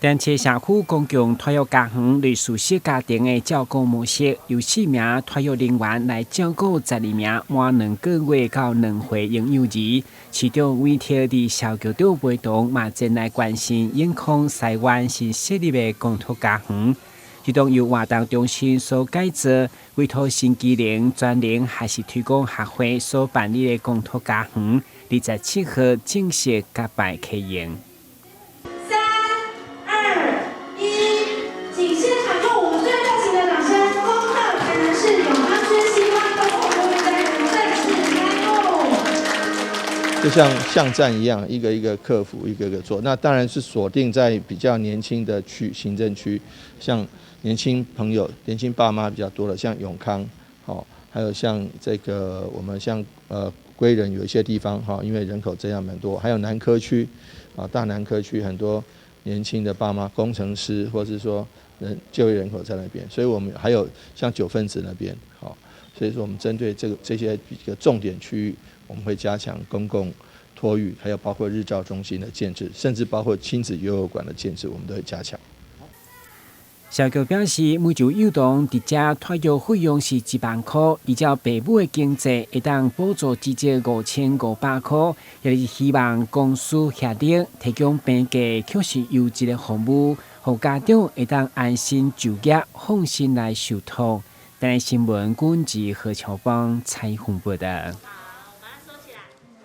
电车社区公共托育家园类熟悉家庭的照顾模式，由4名托育人员来照顾12名满2个月到2岁婴幼儿。市长委托伫消局长陪同，嘛前来关心永康西湾新设立的公托家园。这栋由活动中心所改造，委托新技能、专龄还是推广协会所办理的公托家园，27号正式甲牌启用。就像巷战一样，一个一个克服，一个一个做。那当然是锁定在比较年轻的行政区，像年轻朋友、年轻爸妈比较多的，像永康，还有像这个我们像归仁有一些地方因为人口增长蛮多，还有南科区大南科区很多年轻的爸妈，工程师或是说就业人口在那边，所以我们还有像9份子那边所以说我们针对这些比较重点区域，我们会加强公共托育，还有包括日照中心的建制，甚至包括亲子幼儿馆的建制，我们都会加强。消局表示，每周幼童伫遮托育费用是1万块，依照父母的经济，会当补助至少5500块，也是希望公司协力提供平价确实优质的服务，让家长会当安心就业，放心来受托。但新闻管制何乔邦采访报道。